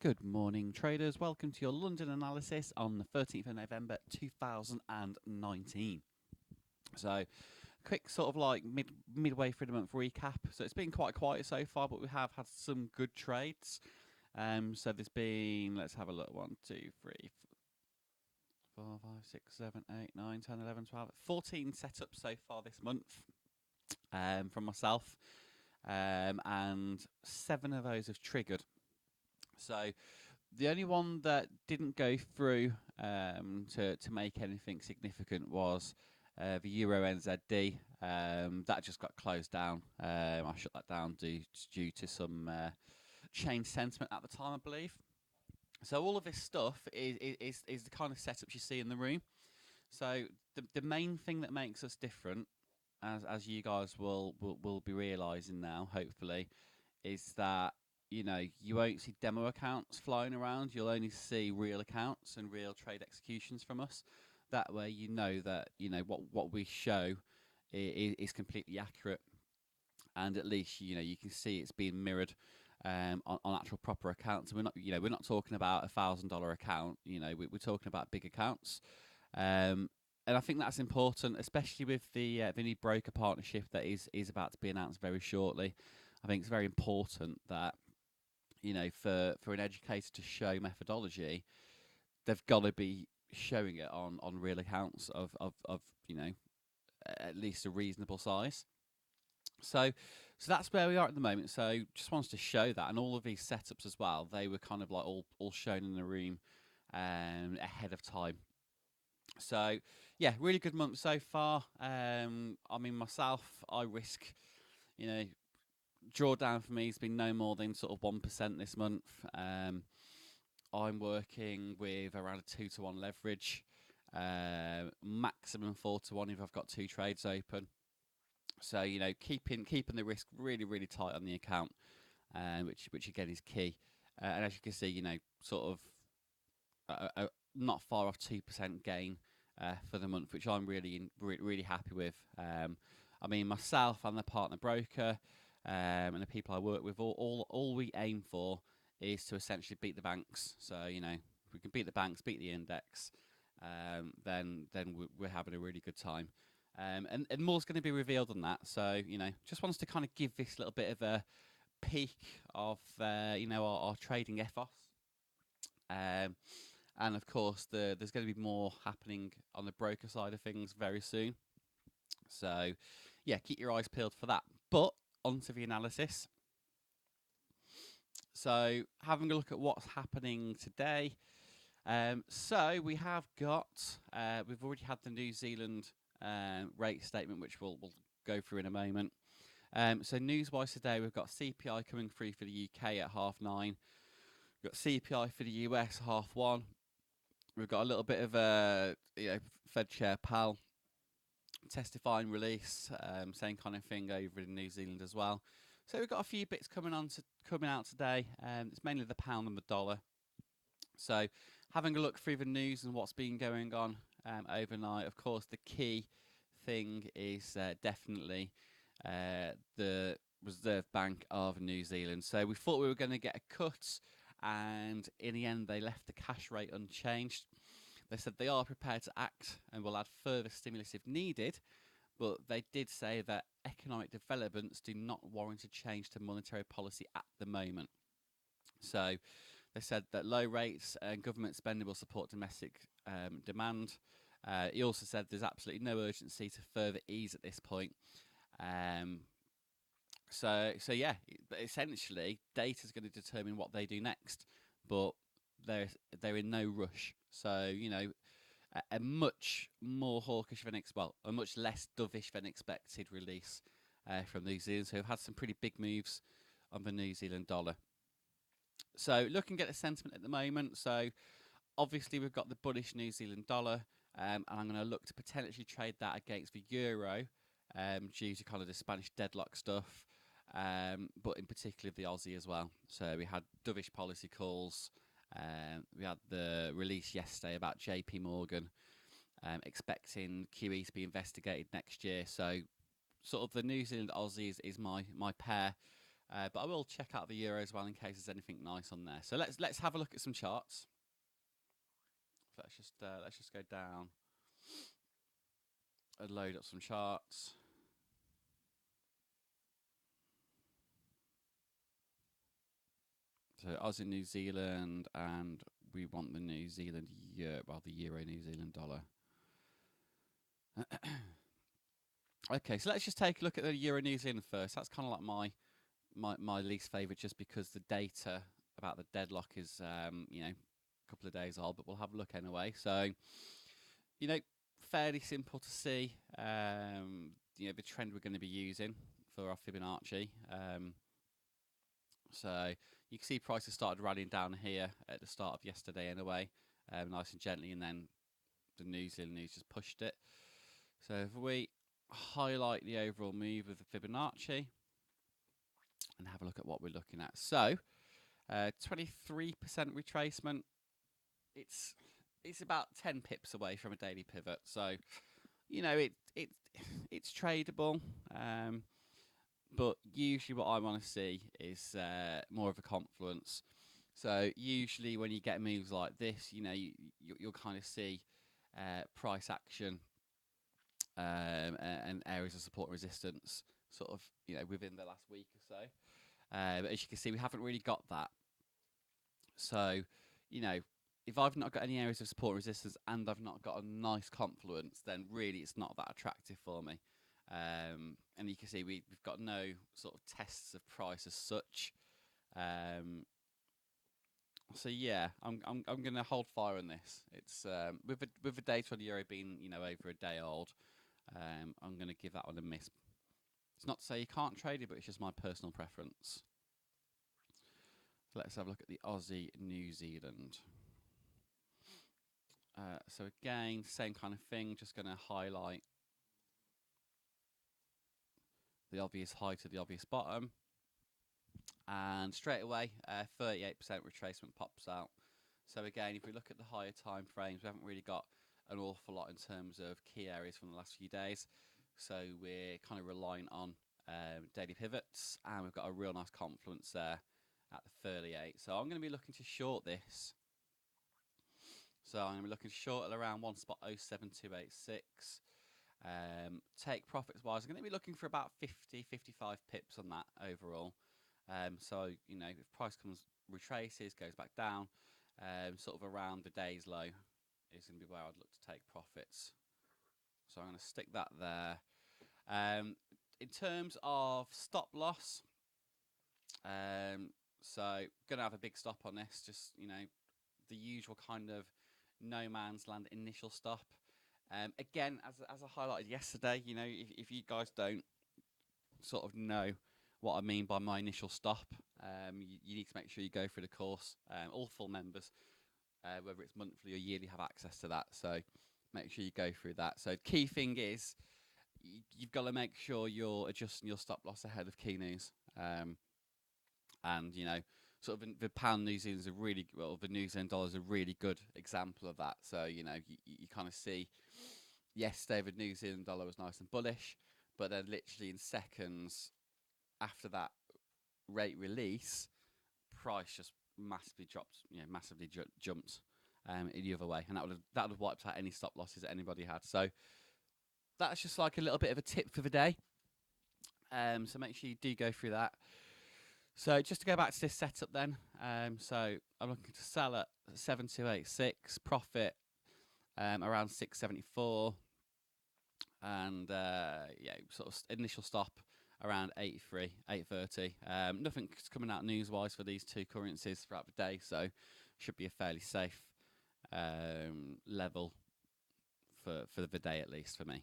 Good morning, traders. Welcome to your London analysis on the 13th of November 2019. So, quick sort of like midway through the month recap. So it's been quite quiet so far, but we have had some good trades. So there's been, let's have a look, 1, 2, 3, 4, 5, 6, 7, 8, 9, 10, 11, 12, 14 setups so far this month from myself, and 7 of those have triggered. So the only one that didn't go through to make anything significant was the AUDNZD. That just got closed down. I shut that down due to some change sentiment at the time, I believe. So all of this stuff is the kind of setups you see in the room. So the main thing that makes us different, as you guys will be realising now, hopefully, is that you won't see demo accounts flying around. You'll only see real accounts and real trade executions from us. That way, you know that what we show is completely accurate, and at least you can see it's being mirrored on actual proper accounts. And we're not talking about $1,000 account. We're talking about big accounts. And I think that's important, especially with the new broker partnership that is about to be announced very shortly. I think it's very important that for an educator to show methodology, they've got to be showing it on real accounts of at least a reasonable size. So that's where we are at the moment. So just wanted to show that, and all of these setups as well, they were kind of like all shown in the room ahead of time. So yeah, really good month so far. I mean, myself, I risk, drawdown for me has been no more than sort of 1% this month. I'm working with around a 2-to-1 leverage, maximum 4-to-1 if I've got 2 trades open. So keeping the risk really tight on the account, which again is key. And as you can see, sort of not far off 2% gain for the month, which I'm really happy with. I mean, myself and the partner broker and the people I work with, all we aim for is to essentially beat the banks. So if we can beat the banks, beat the index, then we're having a really good time. And more's going to be revealed on that. So just wants to kind of give this little bit of a peek of our trading ethos. And of course, there's going to be more happening on the broker side of things very soon. So yeah, keep your eyes peeled for that. But onto the analysis. So having a look at what's happening today. So we have got, we've already had the New Zealand rate statement, which we'll go through in a moment. So news-wise today, we've got CPI coming through for the UK at 9:30. We've got CPI for the US 1:30. We've got a little bit of a Fed Chair Powell testifying release, same kind of thing over in New Zealand as well. So we've got a few bits coming out today. It's mainly the pound and the dollar. So having a look through the news and what's been going on overnight, of course, the key thing is definitely the Reserve Bank of New Zealand. So we thought we were going to get a cut, and in the end, they left the cash rate unchanged. They said they are prepared to act and will add further stimulus if needed, but they did say that economic developments do not warrant a change to monetary policy at the moment. So they said that low rates and government spending will support domestic demand. He also said there's absolutely no urgency to further ease at this point. So yeah, essentially, data is going to determine what they do next, but they're in no rush. So a much more hawkish than a much less dovish than expected release from New Zealand. So we've had some pretty big moves on the New Zealand dollar. So looking at the sentiment at the moment, so obviously we've got the bullish New Zealand dollar, and I'm going to look to potentially trade that against the euro due to kind of the Spanish deadlock stuff, but in particular the Aussie as well. So we had dovish policy calls. We had the release yesterday about JP Morgan expecting QE to be investigated next year. So sort of the New Zealand Aussie is my pair. But I will check out the euro as well in case there's anything nice on there. So let's have a look at some charts. So let's just go down and load up some charts. So Aussie, New Zealand, and we want the New Zealand the euro, New Zealand dollar. Okay, so let's just take a look at the euro, New Zealand first. That's kind of like my least favourite, just because the data about the deadlock is a couple of days old. But we'll have a look anyway. So fairly simple to see. The trend we're going to be using for our Fibonacci. So you can see prices started rallying down here at the start of yesterday anyway, nice and gently, and then the New Zealand news just pushed it. So if we highlight the overall move of the Fibonacci and have a look at what we're looking at. So 23% retracement. It's about 10 pips away from a daily pivot. So it's tradable. But usually what I want to see is more of a confluence. So usually when you get moves like this, you'll kind of see price action and areas of support and resistance sort of, within the last week or so. But as you can see, we haven't really got that. So, if I've not got any areas of support and resistance and I've not got a nice confluence, then really it's not that attractive for me. And you can see we've got no sort of tests of price as such. So yeah, I'm going to hold fire on this. It's with the data on the euro being over a day old, I'm going to give that one a miss. It's not to say you can't trade it, but it's just my personal preference. Let's have a look at the Aussie, New Zealand. So again, same kind of thing. Just going to highlight the obvious high to the obvious bottom, and straight away 38% retracement pops out. So again, if we look at the higher time frames, we haven't really got an awful lot in terms of key areas from the last few days, so we're kind of relying on daily pivots, and we've got a real nice confluence there at the 38. So I'm going to be looking to short this. So I'm going to be looking short at around 1.07286. Take profits wise, I'm going to be looking for about 50-55 pips on that overall. So if price retraces, goes back down, sort of around the day's low is going to be where I'd look to take profits. So I'm going to stick that there. In terms of stop loss, so going to have a big stop on this. Just the usual kind of no man's land initial stop. Again, as I highlighted yesterday, if you guys don't sort of know what I mean by my initial stop, you need to make sure you go through the course. All full members, whether it's monthly or yearly, have access to that. So make sure you go through that. So key thing is you've got to make sure you're adjusting your stop loss ahead of key news. And sort of the pound New Zealand is the New Zealand dollar is a really good example of that. So you kind of see, yes, David, New Zealand dollar was nice and bullish, but then literally in seconds after that rate release, price just massively dropped, massively jumped in the other way, and that would have wiped out any stop losses that anybody had. So that's just like a little bit of a tip for the day. So make sure you do go through that. So just to go back to this setup then, so I'm looking to sell at 7286, profit around 674, and sort of initial stop around 830. Nothing's coming out news-wise for these two currencies throughout the day, so should be a fairly safe level for the day, at least for me.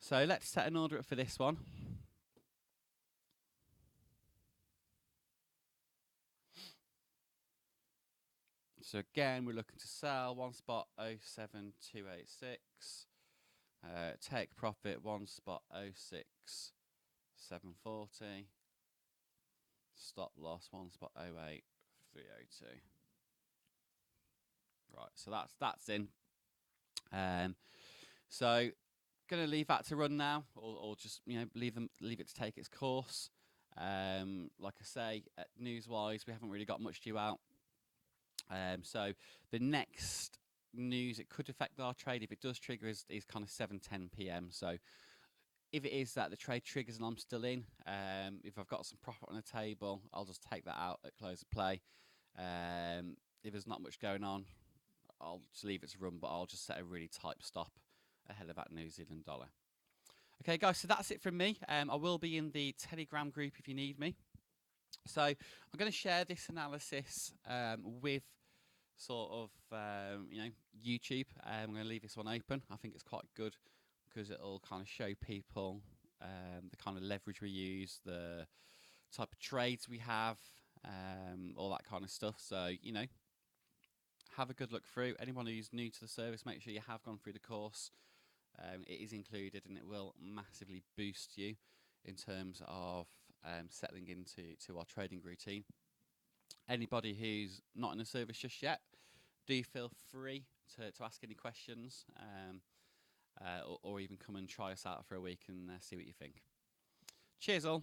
So let's set an order up for this one. So again, we're looking to sell 1.07286. Take profit 1.06740. Stop loss 1.08302. Right, so that's in. So gonna leave that to run now, or just leave it to take its course. Like I say, news-wise, we haven't really got much due out. So the next news, it could affect our trade. If it does trigger, is kind of 7:10 p.m. So if it is that the trade triggers and I'm still in, if I've got some profit on the table, I'll just take that out at close of play. If there's not much going on, I'll just leave it to run, but I'll just set a really tight stop ahead of that New Zealand dollar. Okay, guys, so that's it from me. I will be in the Telegram group if you need me. So I'm going to share this analysis with sort of YouTube. I'm going to leave this one open. I think it's quite good because it'll kind of show people the kind of leverage we use, the type of trades we have, all that kind of stuff. So, have a good look through. Anyone who's new to the service, make sure you have gone through the course. It is included and it will massively boost you in terms of settling into our trading routine. Anybody who's not in the service just yet, do feel free to ask any questions or even come and try us out for a week and see what you think. Cheers all.